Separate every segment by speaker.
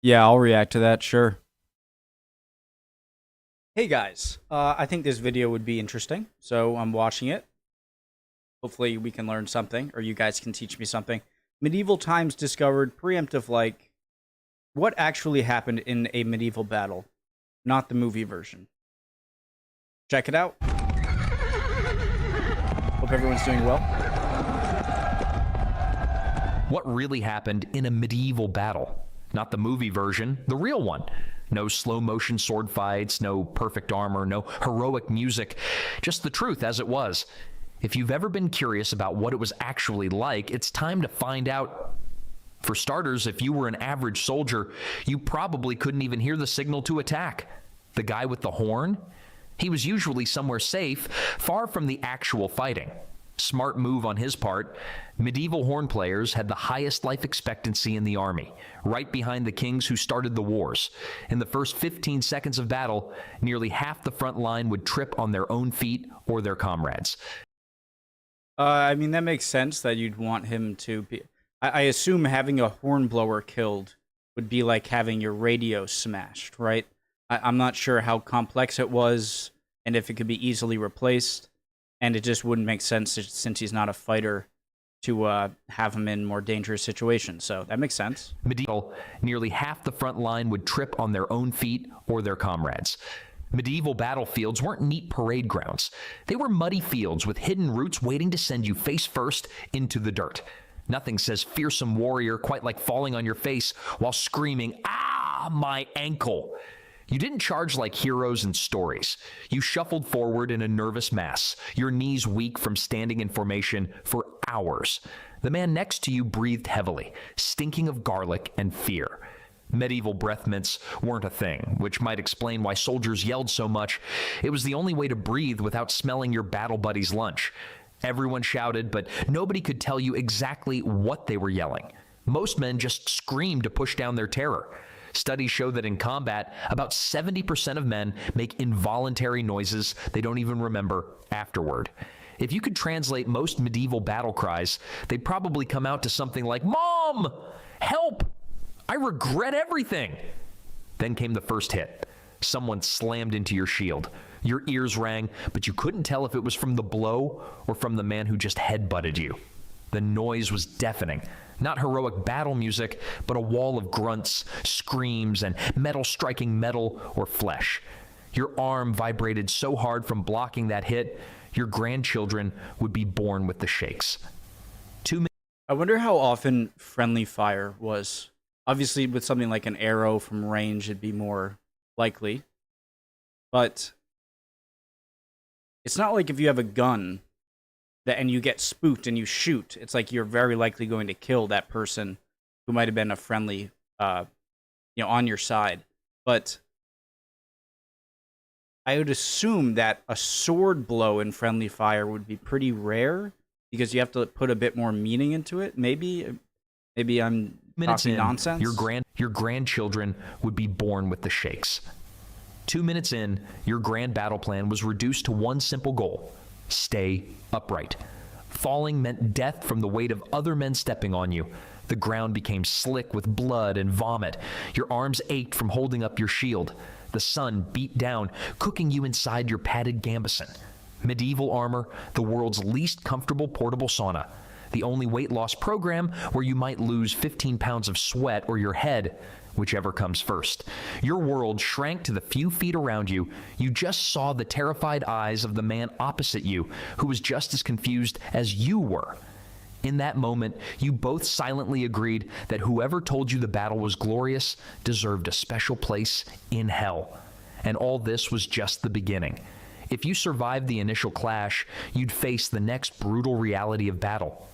Speaker 1: Yeah, I'll react to that, sure. Hey guys, I think this video would be interesting, so I'm watching it. Hopefully, we can learn something, or you guys can teach me something. Medieval times discovered preemptive, like, what actually happened in a medieval battle, not the movie version. Check it out. Hope everyone's doing well.
Speaker 2: What really happened in a medieval battle? Not the movie version, the real one. No slow-motion sword fights, no perfect armor, no heroic music, just the truth as it was. If you've ever been curious about what it was actually like, it's time to find out. For starters, if you were an average soldier, you probably couldn't even hear the signal to attack. The guy with the horn? He was usually somewhere safe, far from the actual fighting. Smart move on his part. Medieval horn players had the highest life expectancy in the army, right behind the kings who started the wars. In the first 15 seconds of battle, nearly half the front line would trip on their own feet or their comrades.
Speaker 1: I mean, that makes sense that you'd want him to be... I assume having a hornblower killed would be like having your radio smashed, right? I'm not sure how complex it was and if it could be easily replaced. And it just wouldn't make sense since he's not a fighter to have him in more dangerous situations. So that makes sense.
Speaker 2: Medieval, nearly half the front line would trip on their own feet or their comrades. Medieval battlefields weren't neat parade grounds. They were muddy fields with hidden routes waiting to send you face first into the dirt. Nothing says fearsome warrior quite like falling on your face while screaming, "Ah, my ankle!" You didn't charge like heroes in stories. You shuffled forward in a nervous mass, your knees weak from standing in formation for hours. The man next to you breathed heavily, stinking of garlic and fear. Medieval breath mints weren't a thing, which might explain why soldiers yelled so much. It was the only way to breathe without smelling your battle buddy's lunch. Everyone shouted, but nobody could tell you exactly what they were yelling. Most men just screamed to push down their terror. Studies show that in combat, about 70% of men make involuntary noises they don't even remember afterward. If you could translate most medieval battle cries, they'd probably come out to something like, "Mom! Help! I regret everything!" Then came the first hit. Someone slammed into your shield. Your ears rang, but you couldn't tell if it was from the blow or from the man who just headbutted you. The noise was deafening. Not heroic battle music, but a wall of grunts, screams, and metal striking metal or flesh. Your arm vibrated so hard from blocking that hit, your grandchildren would be born with the shakes.
Speaker 1: I wonder how often friendly fire was. Obviously, with something like an arrow from range, it'd be more likely. But it's not like if you have a gun and you get spooked and you shoot, it's like you're very likely going to kill that person who might have been a friendly, on your side. But I would assume that a sword blow in friendly fire would be pretty rare because you have to put a bit more meaning into it. Maybe I'm talking nonsense.
Speaker 2: Your grandchildren would be born with the shakes. 2 minutes in, your grand battle plan was reduced to one simple goal: stay upright. Falling meant death from the weight of other men stepping on you. The ground became slick with blood and vomit. Your arms ached from holding up your shield. The sun beat down, cooking you inside your padded gambeson. Medieval armor, the world's least comfortable portable sauna. The only weight loss program where you might lose 15 pounds of sweat or your head, whichever comes first. Your world shrank to the few feet around you. You just saw the terrified eyes of the man opposite you, who was just as confused as you were. In that moment, you both silently agreed that whoever told you the battle was glorious deserved a special place in hell. And all this was just the beginning. If you survived the initial clash, you'd face the next brutal reality of battle.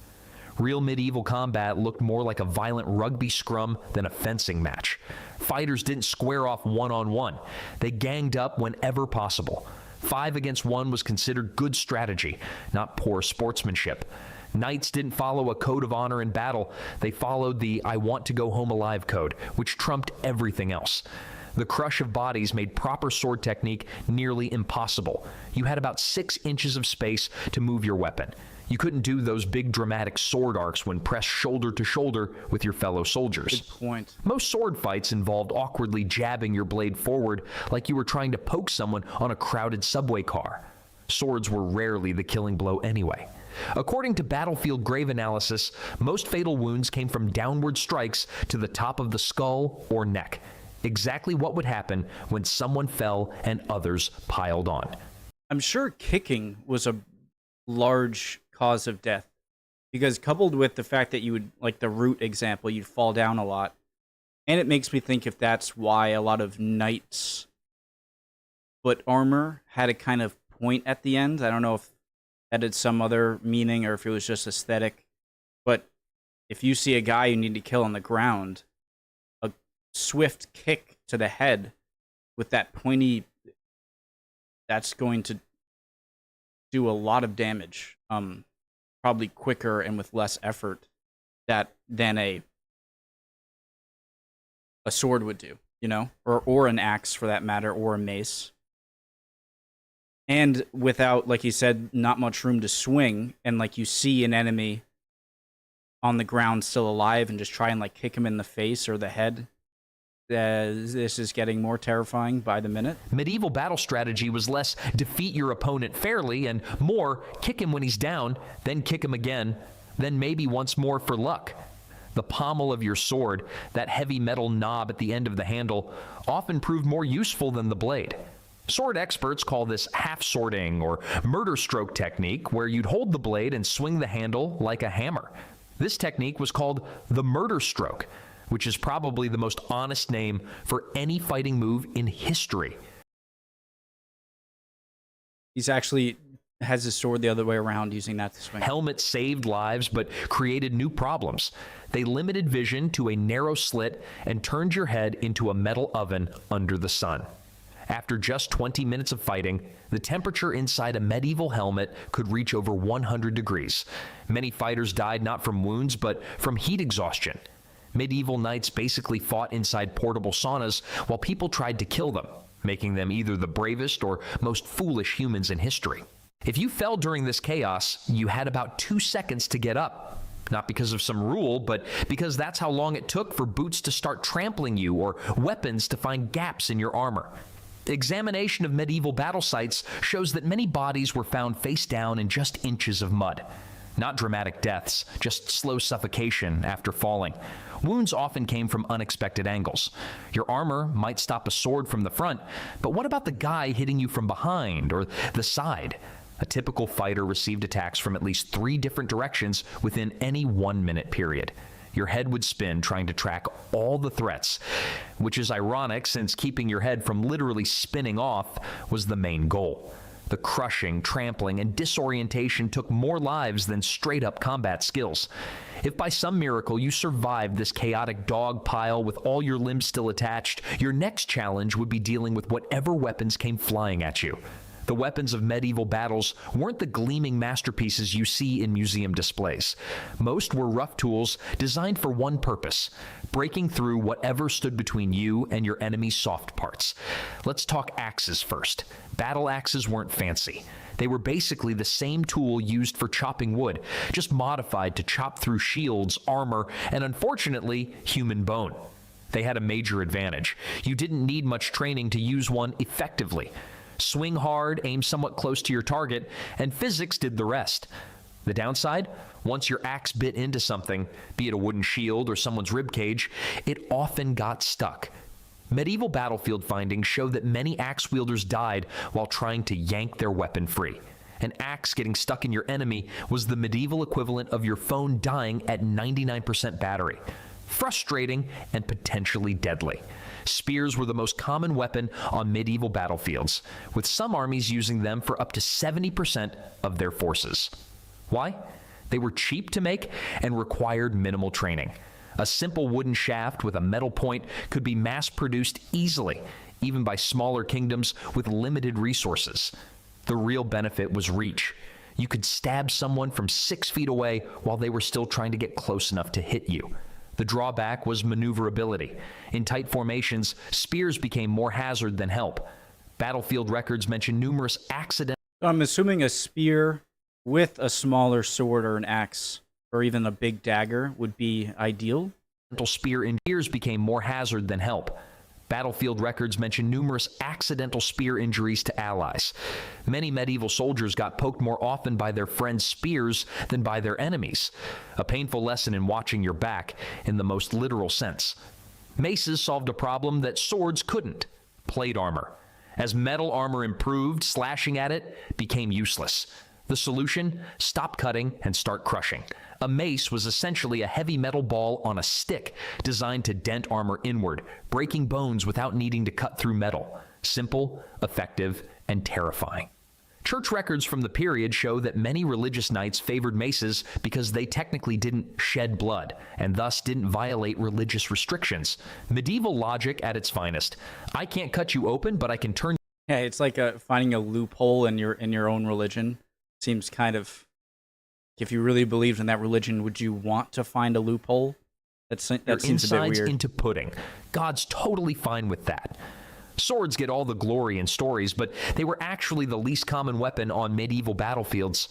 Speaker 2: Real medieval combat looked more like a violent rugby scrum than a fencing match. Fighters didn't square off one-on-one. They ganged up whenever possible. 5 against 1 was considered good strategy, not poor sportsmanship. Knights didn't follow a code of honor in battle. They followed the "I want to go home alive" code, which trumped everything else. The crush of bodies made proper sword technique nearly impossible. You had about 6 inches of space to move your weapon. You couldn't do those big dramatic sword arcs when pressed shoulder to shoulder with your fellow soldiers.
Speaker 1: Good point.
Speaker 2: Most sword fights involved awkwardly jabbing your blade forward like you were trying to poke someone on a crowded subway car. Swords were rarely the killing blow anyway. According to Battlefield Grave Analysis, most fatal wounds came from downward strikes to the top of the skull or neck. Exactly what would happen when someone fell and others piled on.
Speaker 1: I'm sure kicking was a large cause of death, because coupled with the fact that you would, like the root example, you'd fall down a lot. And it makes me think if that's why a lot of knights' foot armor had a kind of point at the end. I don't know if that had some other meaning or if it was just aesthetic. But if you see a guy you need to kill on the ground, a swift kick to the head with that pointy, that's going to do a lot of damage. Probably quicker and with less effort than a sword would do, you know? Or an axe for that matter, or a mace. And without, like you said, not much room to swing, and like you see an enemy on the ground still alive and just try and like kick him in the face or the head. This is getting more terrifying by the minute.
Speaker 2: Medieval battle strategy was less defeat your opponent fairly and more kick him when he's down, then kick him again, then maybe once more for luck. The pommel of your sword, that heavy metal knob at the end of the handle, often proved more useful than the blade. Sword experts call this half-swording or murder stroke technique, where you'd hold the blade and swing the handle like a hammer. This technique was called the murder stroke, which is probably the most honest name for any fighting move in history.
Speaker 1: He's actually has his sword the other way around, using that to swing.
Speaker 2: Helmets saved lives, but created new problems. They limited vision to a narrow slit and turned your head into a metal oven under the sun. After just 20 minutes of fighting, the temperature inside a medieval helmet could reach over 100 degrees. Many fighters died not from wounds, but from heat exhaustion. Medieval knights basically fought inside portable saunas while people tried to kill them, making them either the bravest or most foolish humans in history. If you fell during this chaos, you had about 2 seconds to get up. Not because of some rule, but because that's how long it took for boots to start trampling you or weapons to find gaps in your armor. Examination of medieval battle sites shows that many bodies were found face down in just inches of mud. Not dramatic deaths, just slow suffocation after falling. Wounds often came from unexpected angles. Your armor might stop a sword from the front, but what about the guy hitting you from behind or the side? A typical fighter received attacks from at least 3 different directions within any 1-minute period. Your head would spin trying to track all the threats, which is ironic since keeping your head from literally spinning off was the main goal. The crushing, trampling, and disorientation took more lives than straight-up combat skills. If by some miracle you survived this chaotic dog pile with all your limbs still attached, your next challenge would be dealing with whatever weapons came flying at you. The weapons of medieval battles weren't the gleaming masterpieces you see in museum displays. Most were rough tools designed for one purpose: breaking through whatever stood between you and your enemy's soft parts. Let's talk axes first. Battle axes weren't fancy. They were basically the same tool used for chopping wood, just modified to chop through shields, armor, and unfortunately, human bone. They had a major advantage. You didn't need much training to use one effectively. Swing hard, aim somewhat close to your target, and physics did the rest. The downside? Once your axe bit into something, be it a wooden shield or someone's ribcage, it often got stuck. Medieval battlefield findings show that many axe wielders died while trying to yank their weapon free. An axe getting stuck in your enemy was the medieval equivalent of your phone dying at 99% battery. Frustrating and potentially deadly. Spears were the most common weapon on medieval battlefields, with some armies using them for up to 70% of their forces. Why? They were cheap to make and required minimal training. A simple wooden shaft with a metal point could be mass-produced easily, even by smaller kingdoms with limited resources. The real benefit was reach. You could stab someone from 6 feet away while they were still trying to get close enough to hit you. The drawback was maneuverability. In tight formations, spears became more hazard than help. Battlefield records mention numerous accidents.
Speaker 1: I'm assuming a spear with a smaller sword or an axe or even a big dagger would be ideal.
Speaker 2: Spear injuries became more hazard than help. Battlefield records mention numerous accidental spear injuries to allies. Many medieval soldiers got poked more often by their friends' spears than by their enemies. A painful lesson in watching your back in the most literal sense. Maces solved a problem that swords couldn't: plate armor. As metal armor improved, slashing at it became useless. The solution? Stop cutting and start crushing. A mace was essentially a heavy metal ball on a stick designed to dent armor inward, breaking bones without needing to cut through metal. Simple, effective, and terrifying. Church records from the period show that many religious knights favored maces because they technically didn't shed blood and thus didn't violate religious restrictions. Medieval logic at its finest. I can't cut you open, but I can turn.
Speaker 1: Yeah, it's like finding a loophole in your own religion. Seems kind of, if you really believed in that religion, would you want to find a loophole? That seems a bit weird.
Speaker 2: Into pudding. God's totally fine with that. Swords get all the glory in stories, but they were actually the least common weapon on medieval battlefields.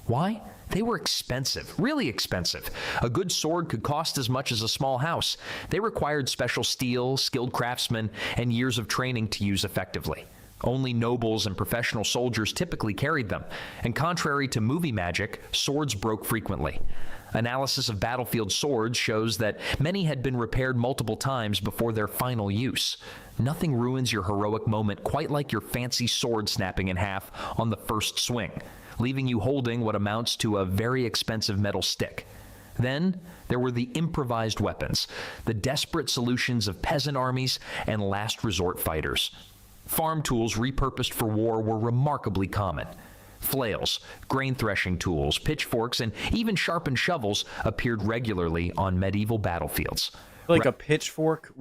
Speaker 2: Why? They were expensive, really expensive. A good sword could cost as much as a small house. They required special steel, skilled craftsmen, and years of training to use effectively. Only nobles and professional soldiers typically carried them, and contrary to movie magic, swords broke frequently. Analysis of battlefield swords shows that many had been repaired multiple times before their final use. Nothing ruins your heroic moment quite like your fancy sword snapping in half on the first swing, leaving you holding what amounts to a very expensive metal stick. Then there were the improvised weapons, the desperate solutions of peasant armies and last resort fighters. Farm tools repurposed for war were remarkably common. Flails, grain threshing tools, pitchforks, and even sharpened shovels appeared regularly on medieval battlefields.
Speaker 1: Like a pitchfork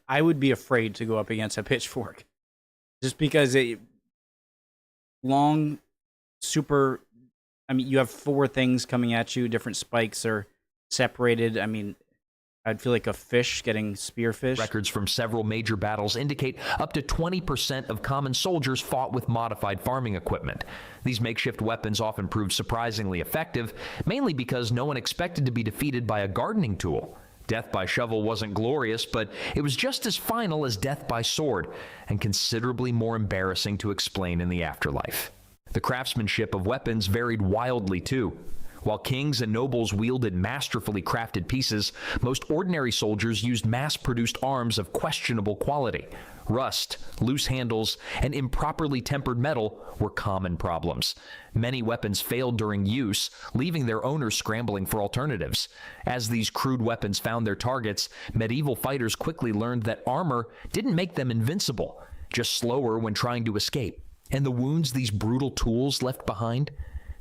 Speaker 1: I would be afraid to go up against a pitchfork. Just because you have four things coming at you, different spikes are separated. I mean, I'd feel like a fish getting spearfish.
Speaker 2: Records from several major battles indicate up to 20% of common soldiers fought with modified farming equipment. These makeshift weapons often proved surprisingly effective, mainly because no one expected to be defeated by a gardening tool. Death by shovel wasn't glorious, but it was just as final as death by sword, and considerably more embarrassing to explain in the afterlife. The craftsmanship of weapons varied wildly too. While kings and nobles wielded masterfully crafted pieces, most ordinary soldiers used mass-produced arms of questionable quality. Rust, loose handles, and improperly tempered metal were common problems. Many weapons failed during use, leaving their owners scrambling for alternatives. As these crude weapons found their targets, medieval fighters quickly learned that armor didn't make them invincible, just slower when trying to escape. And the wounds these brutal tools left behind?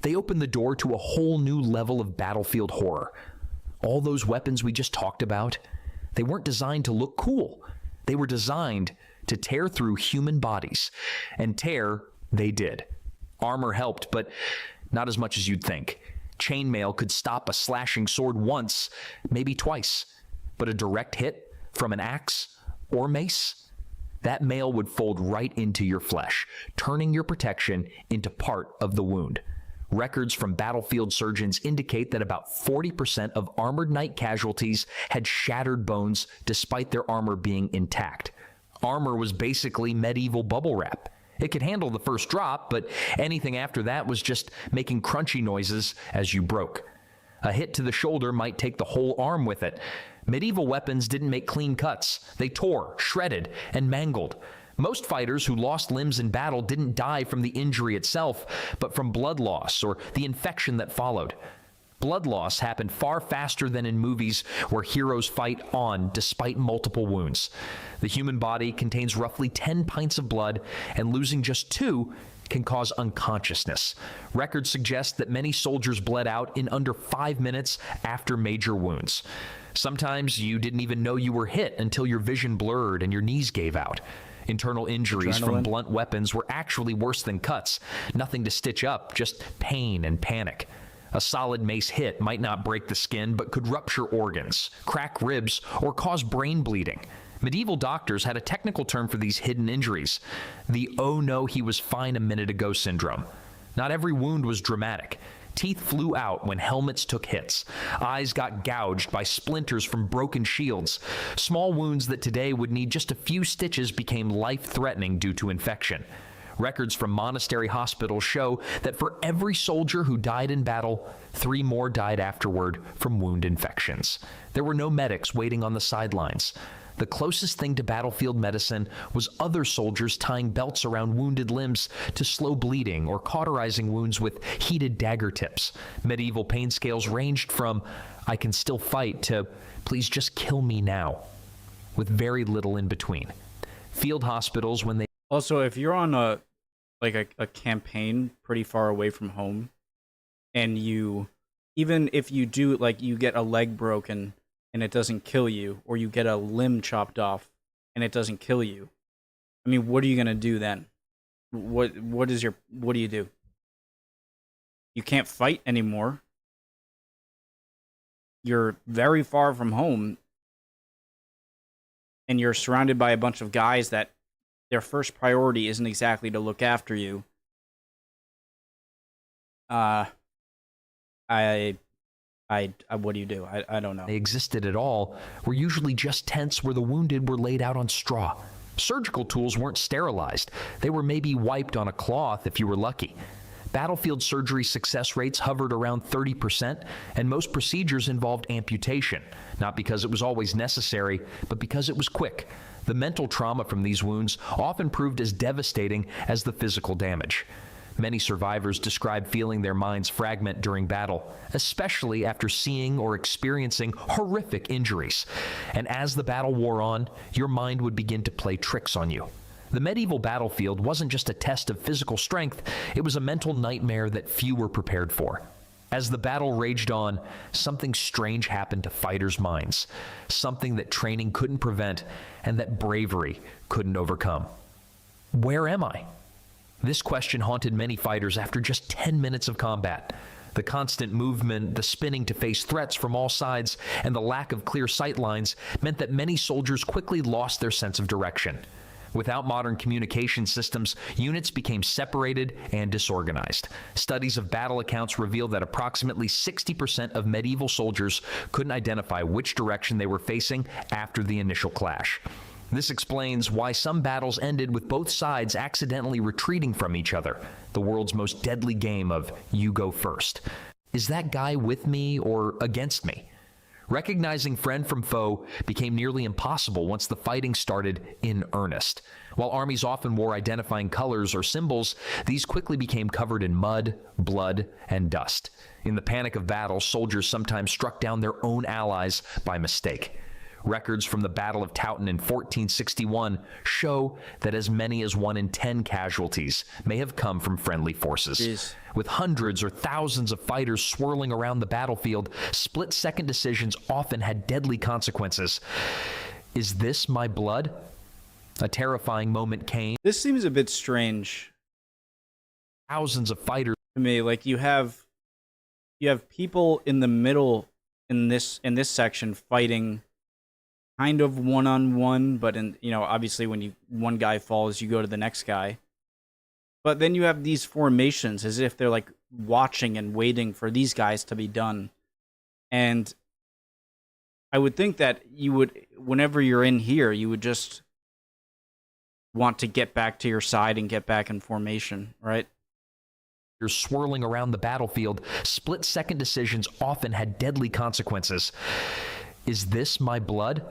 Speaker 2: They opened the door to a whole new level of battlefield horror. All those weapons we just talked about, they weren't designed to look cool. They were designed to tear through human bodies. And tear, they did. Armor helped, but not as much as you'd think. Chainmail could stop a slashing sword once, maybe twice. But a direct hit from an axe or mace? That mail would fold right into your flesh, turning your protection into part of the wound. Records from battlefield surgeons indicate that about 40% of armored knight casualties had shattered bones despite their armor being intact. Armor was basically medieval bubble wrap. It could handle the first drop, but anything after that was just making crunchy noises as you broke. A hit to the shoulder might take the whole arm with it. Medieval weapons didn't make clean cuts. They tore, shredded, and mangled. Most fighters who lost limbs in battle didn't die from the injury itself, but from blood loss or the infection that followed. Blood loss happened far faster than in movies where heroes fight on despite multiple wounds. The human body contains roughly 10 pints of blood, and losing just 2 can cause unconsciousness. Records suggest that many soldiers bled out in under 5 minutes after major wounds. Sometimes you didn't even know you were hit until your vision blurred and your knees gave out. Internal injuries from blunt weapons were actually worse than cuts. Nothing to stitch up, just pain and panic. A solid mace hit might not break the skin, but could rupture organs, crack ribs, or cause brain bleeding. Medieval doctors had a technical term for these hidden injuries: the "oh no, he was fine a minute ago" syndrome. Not every wound was dramatic. Teeth flew out when helmets took hits. Eyes got gouged by splinters from broken shields. Small wounds that today would need just a few stitches became life-threatening due to infection. Records from monastery hospitals show that for every soldier who died in battle, 3 more died afterward from wound infections. There were no medics waiting on the sidelines. The closest thing to battlefield medicine was other soldiers tying belts around wounded limbs to slow bleeding or cauterizing wounds with heated dagger tips. Medieval pain scales ranged from, "I can still fight," to "please just kill me now," with very little in between. Field hospitals, when they
Speaker 1: Also, if you're on a campaign pretty far away from home, and even if you do, like, you get a leg broken and it doesn't kill you, or you get a limb chopped off and it doesn't kill you, I mean, what are you gonna do then? What do you do? You can't fight anymore. You're very far from home, and you're surrounded by a bunch of guys that their first priority isn't exactly to look after you. What do you do? I don't know.
Speaker 2: They existed at all were usually just tents where the wounded were laid out on straw. Surgical tools weren't sterilized. They were maybe wiped on a cloth if you were lucky. Battlefield surgery success rates hovered around 30%, and most procedures involved amputation, not because it was always necessary, but because it was quick. The mental trauma from these wounds often proved as devastating as the physical damage. Many survivors describe feeling their minds fragment during battle, especially after seeing or experiencing horrific injuries. And as the battle wore on, your mind would begin to play tricks on you. The medieval battlefield wasn't just a test of physical strength, it was a mental nightmare that few were prepared for. As the battle raged on, something strange happened to fighters' minds, something that training couldn't prevent and that bravery couldn't overcome. Where am I? This question haunted many fighters after just 10 minutes of combat. The constant movement, the spinning to face threats from all sides, and the lack of clear sight lines meant that many soldiers quickly lost their sense of direction. Without modern communication systems, units became separated and disorganized. Studies of battle accounts reveal that approximately 60% of medieval soldiers couldn't identify which direction they were facing after the initial clash. This explains why some battles ended with both sides accidentally retreating from each other, the world's most deadly game of you go first. Is that guy with me or against me? Recognizing friend from foe became nearly impossible once the fighting started in earnest. While armies often wore identifying colors or symbols, these quickly became covered in mud, blood, and dust. In the panic of battle, soldiers sometimes struck down their own allies by mistake. Records from the Battle of Towton in 1461 show that as many as 1 in 10 casualties may have come from friendly forces.
Speaker 1: Jeez.
Speaker 2: With hundreds or thousands of fighters swirling around the battlefield, split-second decisions often had deadly consequences. Is this my blood? A terrifying moment came.
Speaker 1: This seems a bit strange
Speaker 2: Thousands of fighters
Speaker 1: to me. Like, you have people in the middle in this section fighting kind of one-on-one, but obviously when one guy falls, you go to the next guy. But then you have these formations as if they're like watching and waiting for these guys to be done. And I would think that you would, whenever you're in here, you would just want to get back to your side and get back in formation, right?
Speaker 2: You're swirling around the battlefield. Split-second decisions often had deadly consequences. Is this my blood?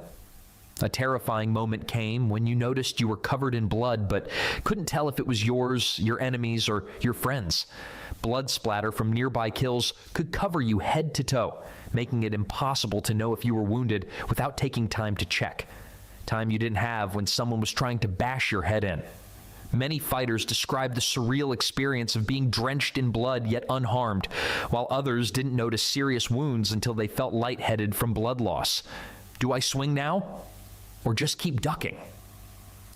Speaker 2: A terrifying moment came when you noticed you were covered in blood but couldn't tell if it was yours, your enemies, or your friends. Blood splatter from nearby kills could cover you head to toe, making it impossible to know if you were wounded without taking time to check. Time you didn't have when someone was trying to bash your head in. Many fighters described the surreal experience of being drenched in blood yet unharmed, while others didn't notice serious wounds until they felt lightheaded from blood loss. Do I swing now? Or just keep ducking?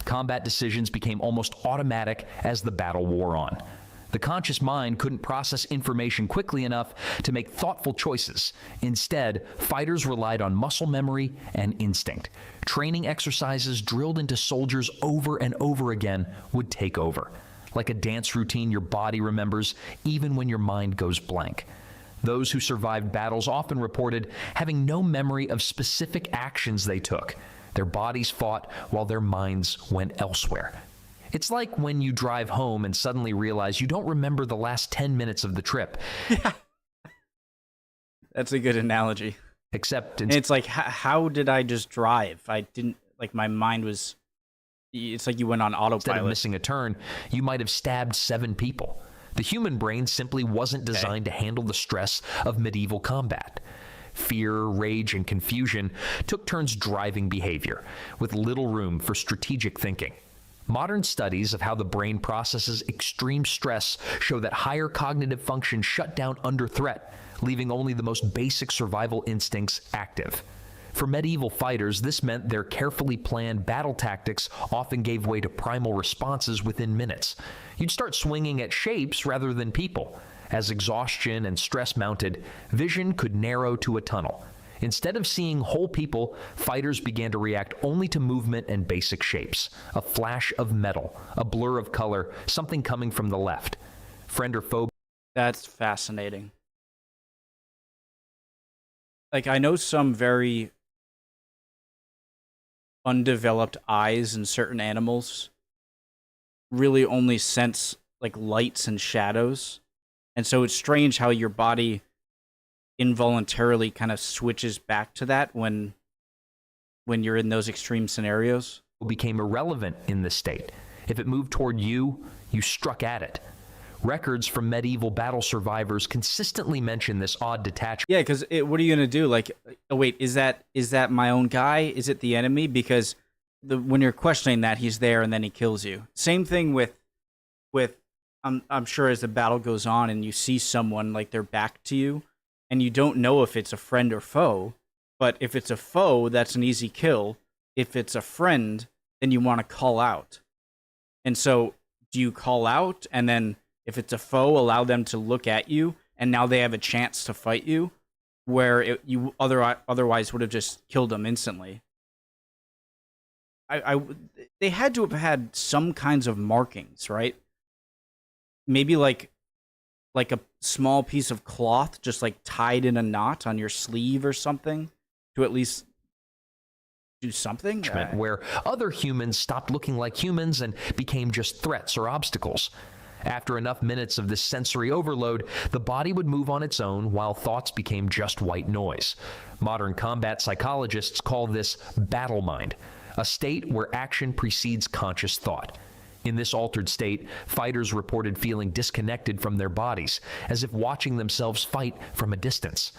Speaker 2: Combat decisions became almost automatic as the battle wore on. The conscious mind couldn't process information quickly enough to make thoughtful choices. Instead, fighters relied on muscle memory and instinct. Training exercises drilled into soldiers over and over again would take over. Like a dance routine your body remembers even when your mind goes blank. Those who survived battles often reported having no memory of specific actions they took. Their bodies fought while their minds went elsewhere. It's like when you drive home and suddenly realize you don't remember the last 10 minutes of the trip.
Speaker 1: Yeah. That's a good analogy.
Speaker 2: Except
Speaker 1: and it's like, how did I just drive? I didn't, like, my mind was, it's like you went on autopilot.
Speaker 2: Instead of missing a turn, you might have stabbed 7 people. The human brain simply wasn't designed to handle the stress of medieval combat. Fear, rage, and confusion took turns driving behavior, with little room for strategic thinking. Modern studies of how the brain processes extreme stress show that higher cognitive function shut down under threat, leaving only the most basic survival instincts active. For medieval fighters, this meant their carefully planned battle tactics often gave way to primal responses within minutes. You'd start swinging at shapes rather than people. As exhaustion and stress mounted, vision could narrow to a tunnel. Instead of seeing whole people, fighters began to react only to movement and basic shapes. A flash of metal, a blur of color, something coming from the left. Friend or foe.
Speaker 1: That's fascinating. Like, I know some very undeveloped eyes in certain animals really only sense like lights and shadows. And so it's strange how your body involuntarily kind of switches back to that when you're in those extreme scenarios.
Speaker 2: Became irrelevant in this state. If it moved toward you, you struck at it. Records from medieval battle survivors consistently mention this odd detachment.
Speaker 1: Yeah, because what are you going to do? Like, oh, wait, is that my own guy? Is it the enemy? Because when you're questioning that, he's there and then he kills you. Same thing with I'm sure as the battle goes on and you see someone like they're back to you and you don't know if it's a friend or foe, but if it's a foe, that's an easy kill. If it's a friend, then you want to call out. And so do you call out and then if it's a foe, allow them to look at you, and now they have a chance to fight you, where you otherwise would have just killed them instantly? They had to have had some kinds of markings, right? Maybe like a small piece of cloth just like tied in a knot on your sleeve or something to at least do something.
Speaker 2: Where other humans stopped looking like humans and became just threats or obstacles. After enough minutes of this sensory overload, the body would move on its own while thoughts became just white noise. Modern combat psychologists call this battle mind, a state where action precedes conscious thought. In this altered state, fighters reported feeling disconnected from their bodies, as if watching themselves fight from a distance.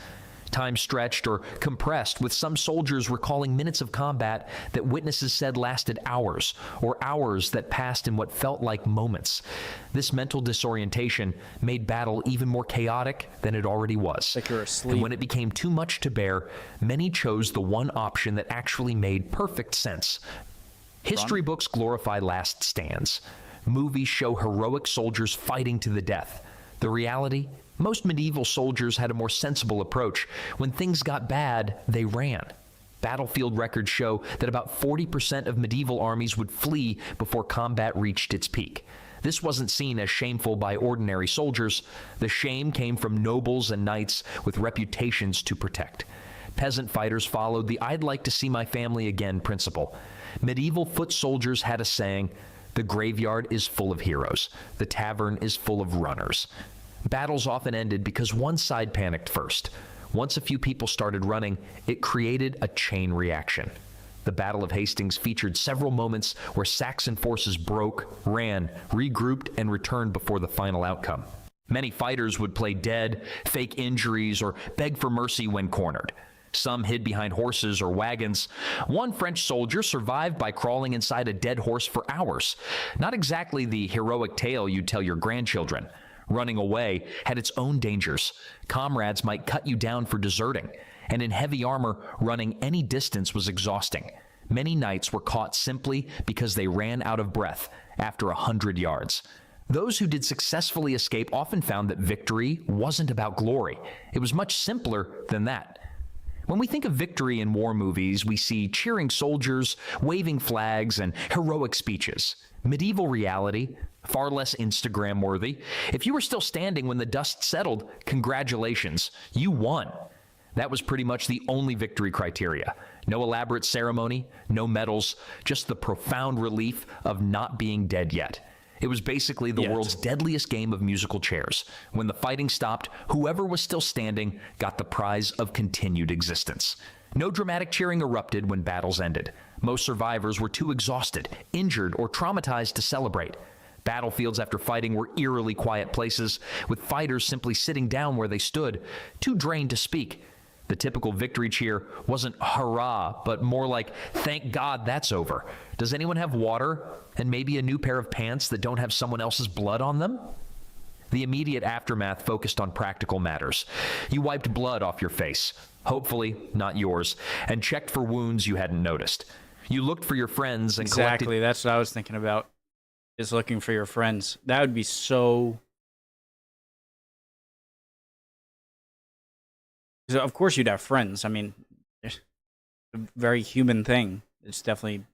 Speaker 2: Time stretched or compressed, with some soldiers recalling minutes of combat that witnesses said lasted hours, or hours that passed in what felt like moments. This mental disorientation made battle even more chaotic than it already was.
Speaker 1: Like you're asleep.
Speaker 2: And when it became too much to bear, many chose the one option that actually made perfect sense. History books glorify last stands. Movies show heroic soldiers fighting to the death. The reality? Most medieval soldiers had a more sensible approach. When things got bad, they ran. Battlefield records show that about 40% of medieval armies would flee before combat reached its peak. This wasn't seen as shameful by ordinary soldiers. The shame came from nobles and knights with reputations to protect. Peasant fighters followed the "I'd like to see my family again" principle. Medieval foot soldiers had a saying, "The graveyard is full of heroes. The tavern is full of runners." Battles often ended because one side panicked first. Once a few people started running, it created a chain reaction. The Battle of Hastings featured several moments where Saxon forces broke, ran, regrouped, and returned before the final outcome. Many fighters would play dead, fake injuries, or beg for mercy when cornered. Some hid behind horses or wagons. One French soldier survived by crawling inside a dead horse for hours. Not exactly the heroic tale you'd tell your grandchildren. Running away had its own dangers. Comrades might cut you down for deserting, and in heavy armor, running any distance was exhausting. Many knights were caught simply because they ran out of breath after 100 yards. Those who did successfully escape often found that victory wasn't about glory. It was much simpler than that. When we think of victory in war movies, we see cheering soldiers, waving flags, and heroic speeches. Medieval reality, far less Instagram worthy. If you were still standing when the dust settled, congratulations, you won. That was pretty much the only victory criteria. No elaborate ceremony, no medals, just the profound relief of not being dead yet. It was basically the world's deadliest game of musical chairs. When the fighting stopped, whoever was still standing got the prize of continued existence. No dramatic cheering erupted when battles ended. Most survivors were too exhausted, injured, or traumatized to celebrate. Battlefields after fighting were eerily quiet places, with fighters simply sitting down where they stood, too drained to speak. The typical victory cheer wasn't hurrah, but more like, thank God that's over. Does anyone have water and maybe a new pair of pants that don't have someone else's blood on them? The immediate aftermath focused on practical matters. You wiped blood off your face, hopefully not yours, and checked for wounds you hadn't noticed. You looked for your friends and
Speaker 1: Exactly, that's what I was thinking about, is looking for your friends. That would be so... So of course you'd have friends. I mean, it's a very human thing. It's definitely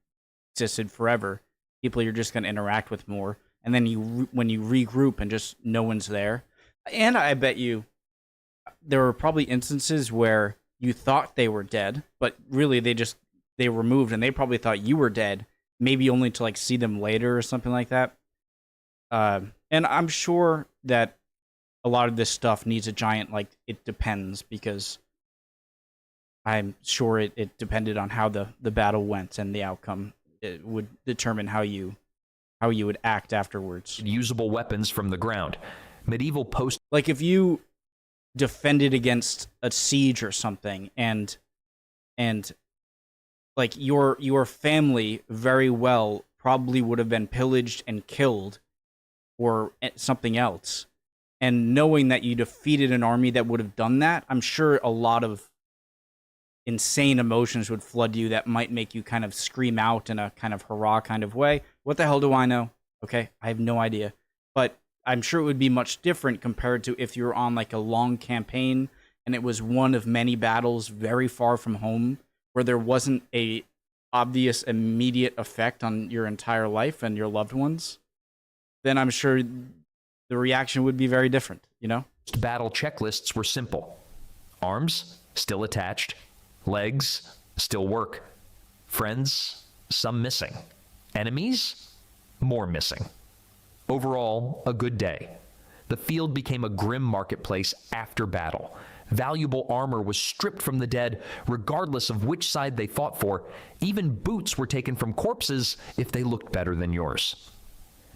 Speaker 1: existed forever. People you're just going to interact with more. And then when you regroup and just no one's there. And I bet you there were probably instances where you thought they were dead, but really they were moved and they probably thought you were dead, maybe only to like see them later or something like that. And I'm sure that a lot of this stuff needs a giant, like, it depends, because I'm sure it depended on how the battle went, and the outcome it would determine how you would act afterwards.
Speaker 2: Usable weapons from the ground. Medieval post...
Speaker 1: Like, if you defended against a siege or something, and like, your family very well probably would have been pillaged and killed or something else. And knowing that you defeated an army that would have done that, I'm sure a lot of insane emotions would flood you that might make you kind of scream out in a kind of hurrah kind of way. What the hell do I know? Okay, I have no idea. But I'm sure it would be much different compared to if you were on like a long campaign and it was one of many battles very far from home where there wasn't a obvious immediate effect on your entire life and your loved ones. Then I'm sure the reaction would be very different, you know?
Speaker 2: Battle checklists were simple. Arms, still attached. Legs, still work. Friends, some missing. Enemies, more missing. Overall, a good day. The field became a grim marketplace after battle. Valuable armor was stripped from the dead, regardless of which side they fought for. Even boots were taken from corpses if they looked better than yours.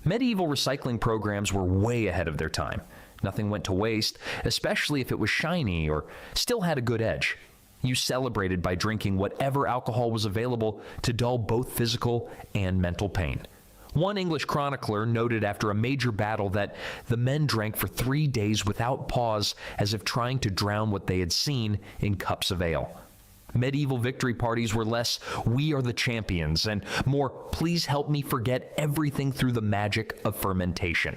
Speaker 2: Medieval recycling programs were way ahead of their time. Nothing went to waste, especially if it was shiny or still had a good edge. You celebrated by drinking whatever alcohol was available to dull both physical and mental pain. One English chronicler noted after a major battle that the men drank for 3 days without pause, as if trying to drown what they had seen in cups of ale. Medieval victory parties were less, we are the champions, and more, please help me forget everything through the magic of fermentation.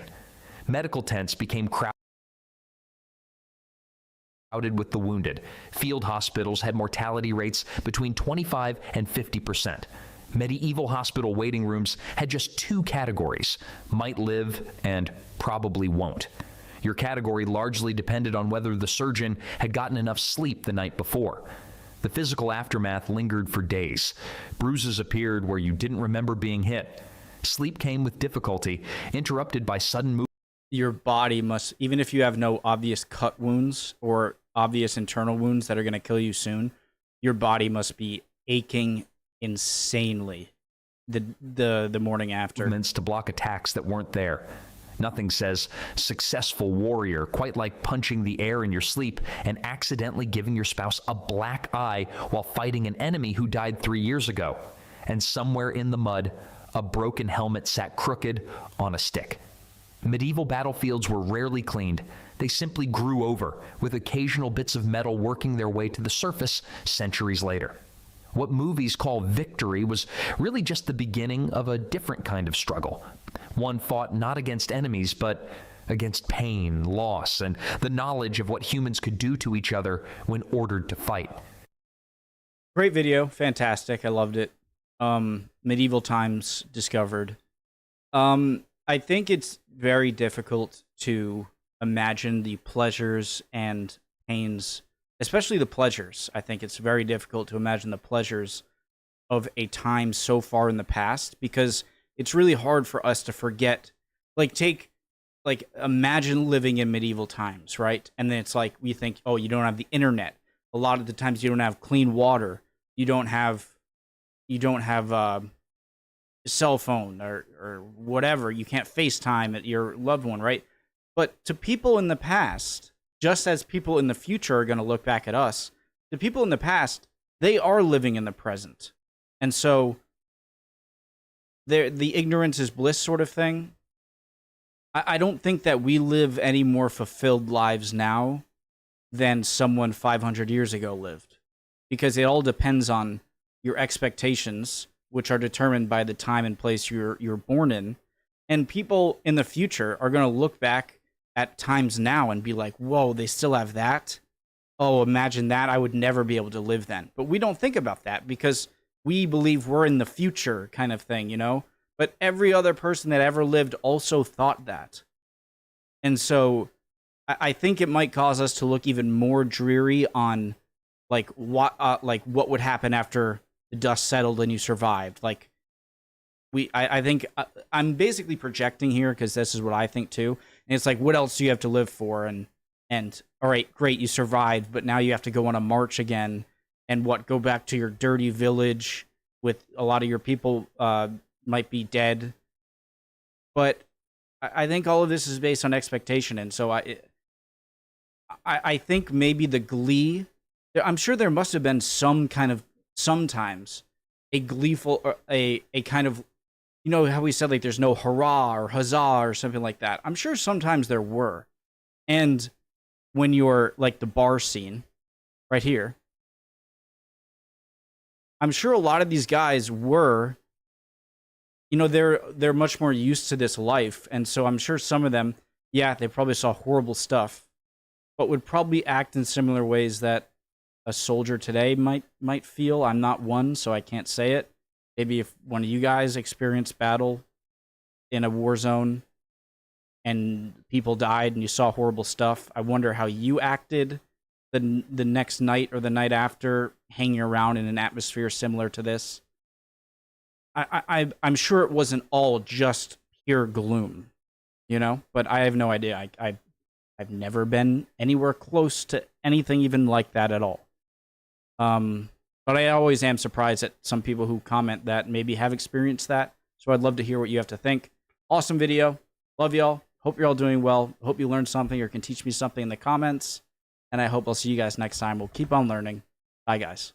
Speaker 2: Medical tents became crowded with the wounded. Field hospitals had mortality rates between 25 and 50%. Medieval hospital waiting rooms had just 2 categories: might live and probably won't. Your category largely depended on whether the surgeon had gotten enough sleep the night before. The physical aftermath lingered for days. Bruises appeared where you didn't remember being hit. Sleep came with difficulty, interrupted by sudden movement.
Speaker 1: Your body must, even if you have no obvious cut wounds or obvious internal wounds that are going to kill you soon, your body must be aching insanely the morning after.
Speaker 2: Movements to block attacks that weren't there. Nothing says successful warrior quite like punching the air in your sleep and accidentally giving your spouse a black eye while fighting an enemy who died 3 years ago. And somewhere in the mud, a broken helmet sat crooked on a stick. Medieval battlefields were rarely cleaned. They simply grew over, with occasional bits of metal working their way to the surface centuries later. What movies call victory was really just the beginning of a different kind of struggle. One fought not against enemies, but against pain, loss, and the knowledge of what humans could do to each other when ordered to fight.
Speaker 1: Great video, fantastic. I loved it. Medieval times discovered. I think it's very difficult to imagine the pleasures and pains, especially the pleasures. I think it's very difficult to imagine the pleasures of a time so far in the past because it's really hard for us to forget. Like imagine living in medieval times, right? And then it's like we think, oh, you don't have the internet. A lot of the times you don't have clean water. You don't have cell phone or whatever. You can't FaceTime at your loved one, right? But to people in the past, just as people in the future are going to look back at us, the people in the past, they are living in the present. And so the ignorance is bliss sort of thing. I don't think that we live any more fulfilled lives now than someone 500 years ago lived, because it all depends on your expectations, which are determined by the time and place you're born in. And people in the future are going to look back at times now and be like, whoa, they still have that? Oh, imagine that. I would never be able to live then. But we don't think about that because we believe we're in the future kind of thing, you know? But every other person that ever lived also thought that. And so I think it might cause us to look even more dreary on what would happen after the dust settled and you survived. I think I'm basically projecting here because this is what I think too. And it's like, what else do you have to live for? And all right, great, you survived, but now you have to go on a march again and go back to your dirty village with a lot of your people might be dead. But I think all of this is based on expectation, and so I think maybe the glee. I'm sure there must have been sometimes a gleeful or a kind of, you know how we said like there's no hurrah or huzzah or something like that. I'm sure sometimes there were, and when you're like the bar scene right here, I'm sure a lot of these guys were, you know, they're much more used to this life, and so I'm sure some of them, yeah, they probably saw horrible stuff, but would probably act in similar ways that a soldier today might feel. I'm not one, so I can't say it. Maybe if one of you guys experienced battle in a war zone and people died and you saw horrible stuff, I wonder how you acted the next night or the night after, hanging around in an atmosphere similar to this. I'm sure it wasn't all just pure gloom, you know, but I have no idea. I've never been anywhere close to anything even like that at all. But I always am surprised at some people who comment that maybe have experienced that. So I'd love to hear what you have to think. Awesome video. Love y'all. Hope you're all doing well. Hope you learned something or can teach me something in the comments. And I hope I'll see you guys next time. We'll keep on learning. Bye, guys.